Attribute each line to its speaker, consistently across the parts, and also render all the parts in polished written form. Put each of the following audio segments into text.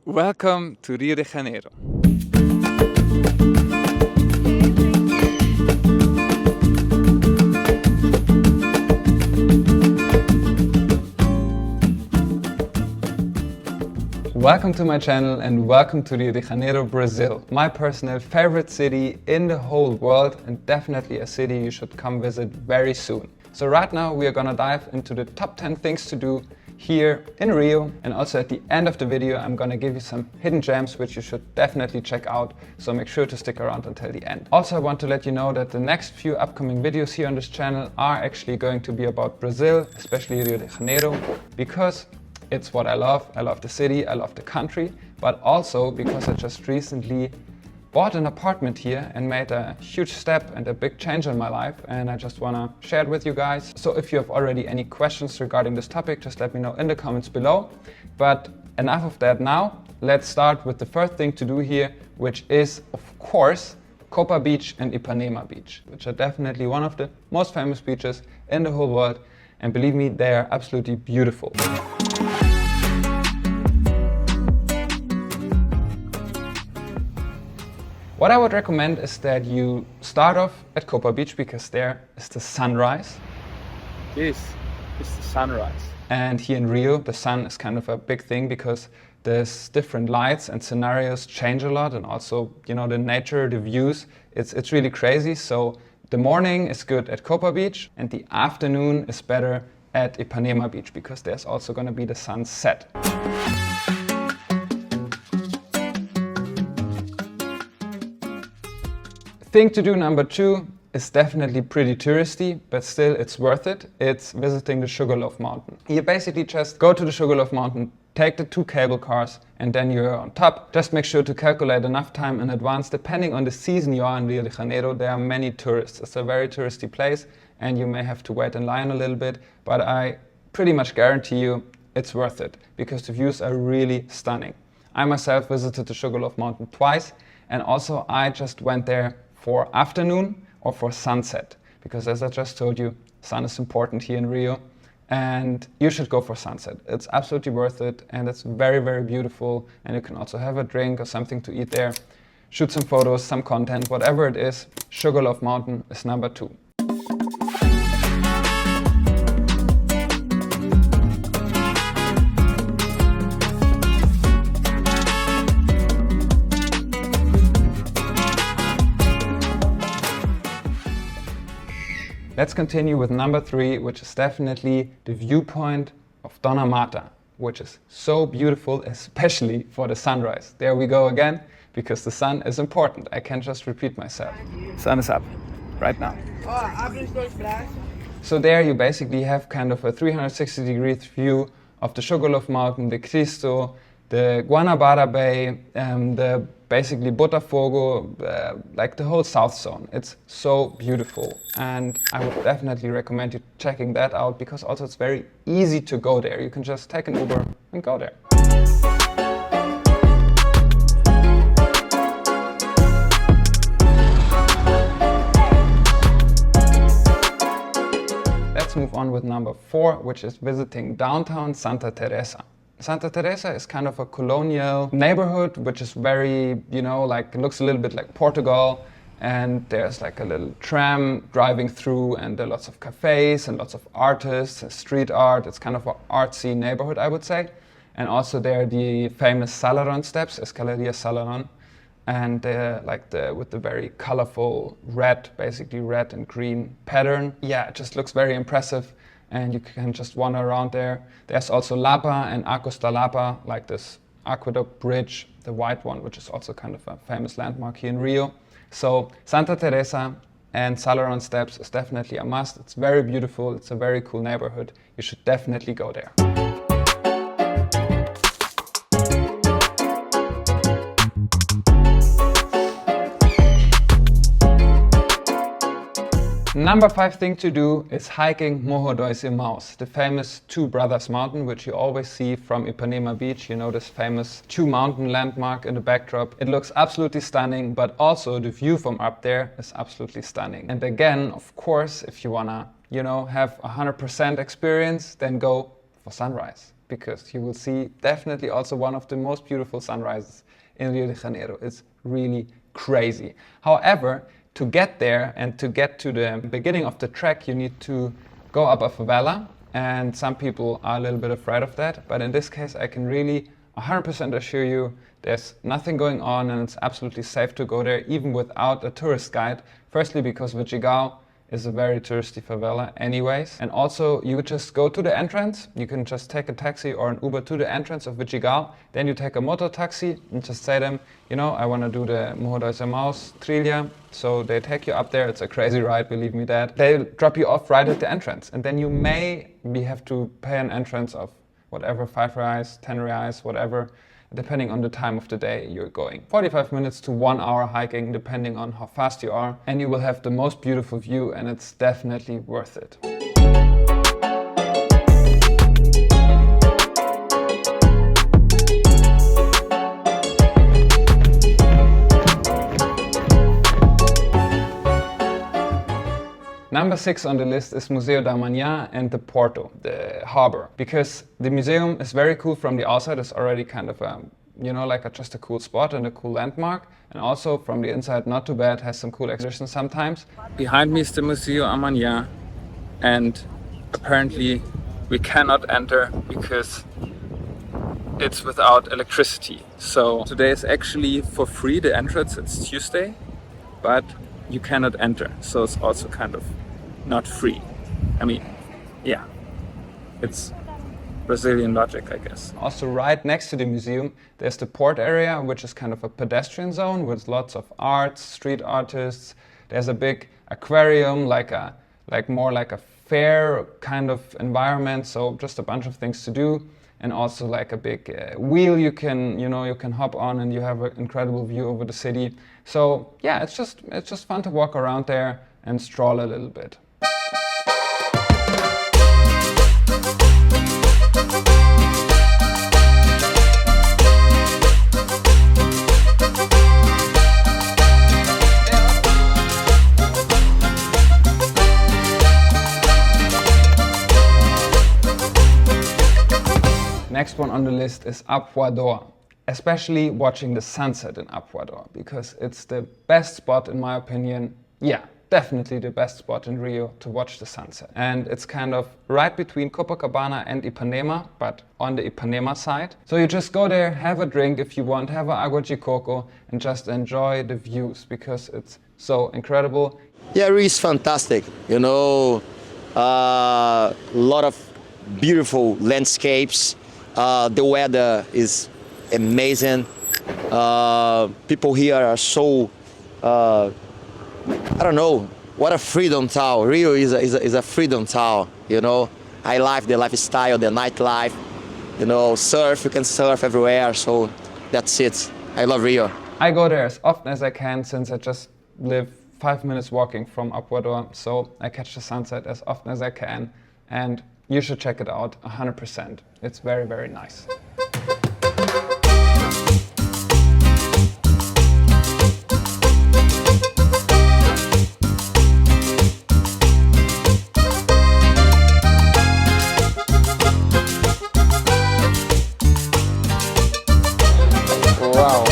Speaker 1: Welcome to Rio de Janeiro. Welcome to my channel and welcome to Rio de Janeiro, Brazil. My personal favorite city in the whole world and definitely a city you should come visit very soon. So right now we are gonna dive into the top 10 things to do here in Rio, and also at the end of the video I'm gonna give you some hidden gems which you should definitely check out, so make sure to stick around until the end. Also I want to let you know that the next few upcoming videos here on this channel are actually going to be about Brazil, especially Rio de Janeiro, because it's what I love. I love the city, I love the country, but also because I just recently bought an apartment here and made a huge step and a big change in my life, and I just want to share it with you guys. So if you have already any questions regarding this topic, just let me know in the comments below. But enough of that now. Let's start with the first thing to do here, which is of course Copa Beach and Ipanema Beach, which are definitely one of the most famous beaches in the whole world, and believe me, they are absolutely beautiful. What I would recommend is that you start off at Copa Beach because there is the sunrise.
Speaker 2: This is the sunrise.
Speaker 1: And here in Rio, the sun is kind of a big thing because there's different lights and scenarios change a lot, and also, you know, the nature, the views, it's really crazy. So the morning is good at Copa Beach and the afternoon is better at Ipanema Beach because there's also going to be the sunset. Thing to do number 2 is definitely pretty touristy, but still it's worth it. It's visiting the Sugarloaf Mountain. You basically just go to the Sugarloaf Mountain, take the 2 cable cars, and then you're on top. Just make sure to calculate enough time in advance. Depending on the season you are in Rio de Janeiro, there are many tourists. It's a very touristy place and you may have to wait in line a little bit, but I pretty much guarantee you it's worth it because the views are really stunning. I myself visited the Sugarloaf Mountain twice, and also I just went there for afternoon or for sunset, because as I just told you, sun is important here in Rio and you should go for sunset. It's absolutely worth it and it's very, very beautiful, and you can also have a drink or something to eat there, shoot some photos, some content, whatever it is. Sugarloaf Mountain is number 2. Let's continue with number 3, which is definitely the viewpoint of Dona Marta, which is so beautiful, especially for the sunrise. There we go again, because the sun is important. I can't just repeat myself. Sun is up right now. So there you basically have kind of a 360-degree view of the Sugarloaf Mountain, the Cristo, the Guanabara Bay, the basically Botafogo, like the whole south zone. It's so beautiful, and I would definitely recommend you checking that out because also it's very easy to go there. You can just take an Uber and go there. Let's move on with number 4, which is visiting downtown Santa Teresa. Santa Teresa is kind of a colonial neighborhood, which is very, you know, like, it looks a little bit like Portugal, and there's like a little tram driving through, and there are lots of cafes and lots of artists, street art. It's kind of an artsy neighborhood, I would say. And also there are the famous Salaron steps, Escaleria Salaron, and with the very colorful red, basically red and green pattern. Yeah, it just looks very impressive. And you can just wander around there. There's also Lapa and Arcos da Lapa, like this aqueduct bridge, the white one, which is also kind of a famous landmark here in Rio. So Santa Teresa and Salaron Steps is definitely a must. It's very beautiful, it's a very cool neighborhood. You should definitely go there. Number 5 thing to do is hiking Morro, dois, irmãos, the famous Two Brothers mountain, which you always see from Ipanema Beach. You know, this famous 2 mountain landmark in the backdrop. It looks absolutely stunning, but also the view from up there is absolutely stunning. And again, of course, if you wanna, you know, have 100% experience, then go for sunrise. because you will see definitely also one of the most beautiful sunrises in Rio de Janeiro. It's really crazy. However, to get there and to get to the beginning of the trek, you need to go up a favela, and some people are a little bit afraid of that, but in this case I can really 100% assure you there's nothing going on and it's absolutely safe to go there even without a tourist guide. Firstly, because Vidigal is a very touristy favela anyways, and also you just go to the entrance. You can just take a taxi or an Uber to the entrance of Vidigal, then you take a motor taxi and just say them, you know, I want to do the Morro, dois, irmãos trilha. So they take you up there. It's a crazy ride, believe me that. They'll drop you off right at the entrance, and then you may have to pay an entrance of whatever, 5 reais, 10 reais, whatever, depending on the time of the day you're going. 45 minutes to 1 hour hiking, depending on how fast you are, and you will have the most beautiful view, and it's definitely worth it. Number 6 on the list is Museo da amanhã and the Porto, the harbor, because the museum is very cool from the outside. It's already kind of just a cool spot and a cool landmark, and also from the inside not too bad, has some cool exhibitions sometimes. Behind me is the Museo amanhã, and apparently we cannot enter because it's without electricity. So today is actually for free, the entrance. It's Tuesday, but you cannot enter, so it's also kind of not free. I mean, yeah, it's Brazilian logic, I guess. Also right next to the museum, there's the port area, which is kind of a pedestrian zone with lots of arts, street artists. There's a big aquarium, more like a fair kind of environment, so just a bunch of things to do. And also like a big wheel you can hop on, and you have an incredible view over the city. So yeah, it's just fun to walk around there and stroll a little bit. Next one on the list is Arpoador, especially watching the sunset in Arpoador, because it's the best spot in my opinion. Yeah, definitely the best spot in Rio to watch the sunset. And it's kind of right between Copacabana and Ipanema, but on the Ipanema side. So you just go there, have a drink if you want, have an agua de coco, and just enjoy the views because it's so incredible.
Speaker 3: Yeah, Rio is fantastic. You know, a lot of beautiful landscapes. The weather is amazing. People here are so, I don't know, what a freedom town. Rio is a freedom town, you know. I love the lifestyle, the nightlife, you know, surf, you can surf everywhere, so that's it. I love Rio.
Speaker 1: I go there as often as I can since I just live 5 minutes walking from Arpoador, so I catch the sunset as often as I can, and you should check it out 100%. It's very, very nice. Wow.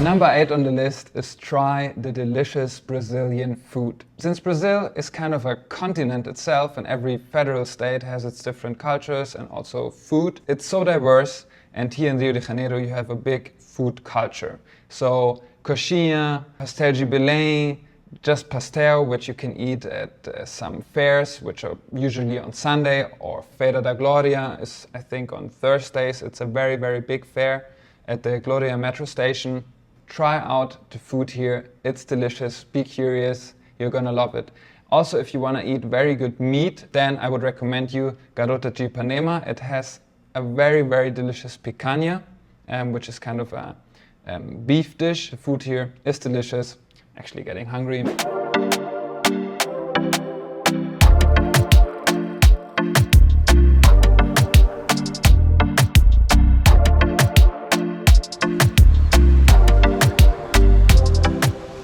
Speaker 1: Number 8 on the list is try the delicious Brazilian food. Since Brazil is kind of a continent itself and every federal state has its different cultures and also food, it's so diverse, and here in Rio de Janeiro you have a big food culture. So coxinha, pastel de Belém, just pastel, which you can eat at some fairs, which are usually on Sunday, or Feira da Glória is, I think, on Thursdays. It's a very, very big fair at the Glória metro station. Try out the food here, it's delicious, be curious, you're gonna love it. Also, if you wanna eat very good meat, then I would recommend you Garota de Ipanema. It has a very, very delicious picanha, which is kind of a beef dish. The food here is delicious. Actually getting hungry.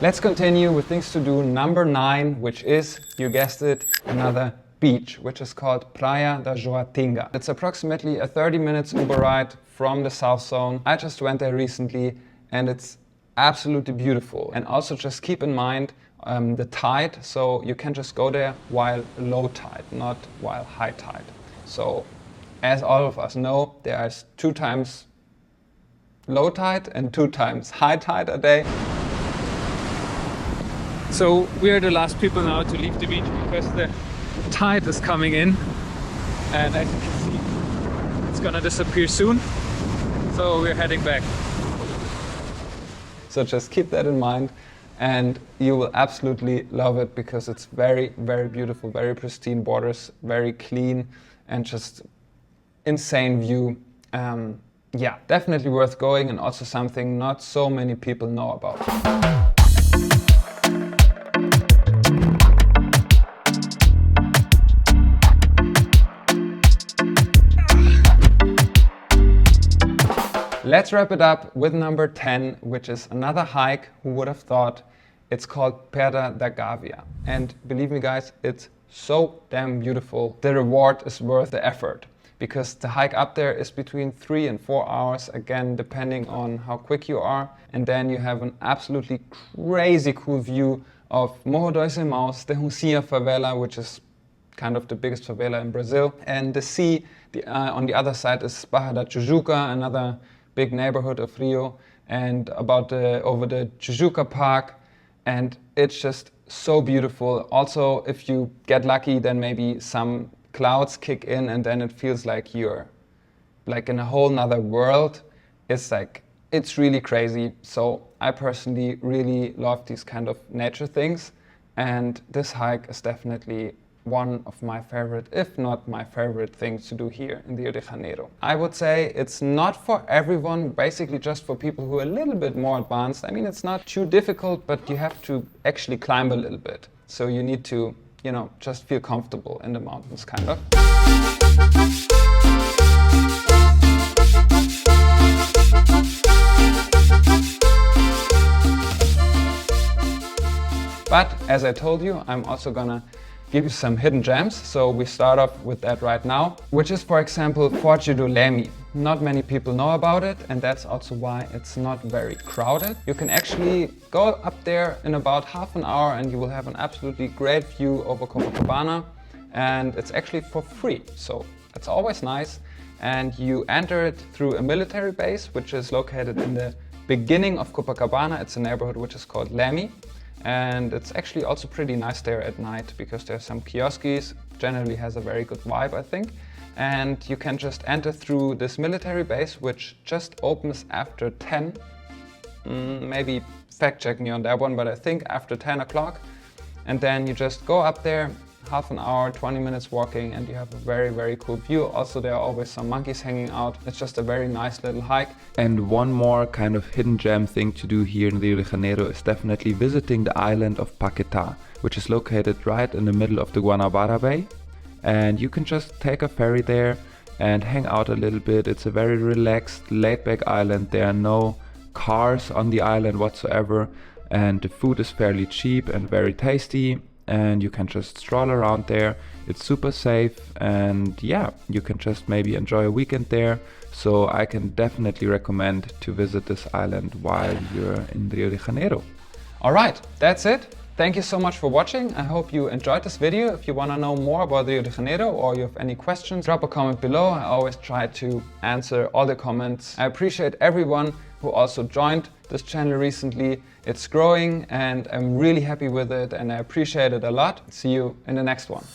Speaker 1: Let's continue with things to do. Number 9, which is, you guessed it, another beach, which is called Praia da Joatinga. It's approximately a 30 minutes Uber ride from the south zone. I just went there recently and it's absolutely beautiful. And also just keep in mind the tide, so you can just go there while low tide, not while high tide. So as all of us know, there is 2 times low tide and 2 times high tide a day. So we are the last people now to leave the beach because the tide is coming in, and as you can see, it's gonna disappear soon. So we're heading back. So just keep that in mind and you will absolutely love it because it's very, very beautiful, very pristine waters, very clean and just insane view. Yeah, definitely worth going and also something not so many people know about. Let's wrap it up with number 10, which is another hike. Who would have thought? It's called Pedra da Gavea. And believe me guys, it's so damn beautiful. The reward is worth the effort because the hike up there is between 3 and 4 hours, again, depending on how quick you are. And then you have an absolutely crazy cool view of Morro, dois, irmãos, the Museo favela, which is kind of the biggest favela in Brazil. And the sea on the other side is Praia da Joatinga, another big neighborhood of Rio, and over the Joatinga Park, and it's just so beautiful. Also, if you get lucky, then maybe some clouds kick in and then it feels like you're like in a whole nother world. It's really crazy. So I personally really love these kind of nature things, and this hike is definitely one of my favorite, if not my favorite things to do here in Rio de Janeiro. I would say it's not for everyone, basically just for people who are a little bit more advanced. I mean, it's not too difficult, but you have to actually climb a little bit. So you need to, you know, just feel comfortable in the mountains, kind of. But as I told you, I'm also gonna give you some hidden gems. So we start off with that right now, which is, for example, Porto do Leme. Not many people know about it, and that's also why it's not very crowded. You can actually go up there in about half an hour and you will have an absolutely great view over Copacabana, and it's actually for free. So it's always nice. And you enter it through a military base, which is located in the beginning of Copacabana. It's a neighborhood which is called Leme. And it's actually also pretty nice there at night because there's some kiosks, generally has a very good vibe, I think. And you can just enter through this military base, which just opens after 10. Maybe fact check me on that one, but I think after 10 o'clock. And then you just go up there, half an hour, 20 minutes walking, and you have a very, very cool view. Also, there are always some monkeys hanging out. It's just a very nice little hike.
Speaker 4: And one more kind of hidden gem thing to do here in Rio de Janeiro is definitely visiting the island of Paquetá, which is located right in the middle of the Guanabara Bay. And you can just take a ferry there and hang out a little bit. It's a very relaxed, laid-back island. There are no cars on the island whatsoever, and the food is fairly cheap and very tasty. And you can just stroll around there. It's super safe, and yeah, you can just maybe enjoy a weekend there. So I can definitely recommend to visit this island while you're in Rio de Janeiro.
Speaker 1: All right, that's it. Thank you so much for watching. I hope you enjoyed this video. If you want to know more about Rio de Janeiro or you have any questions, drop a comment below. I always try to answer all the comments. I appreciate everyone who also joined this channel recently. It's growing and I'm really happy with it and I appreciate it a lot. See you in the next one.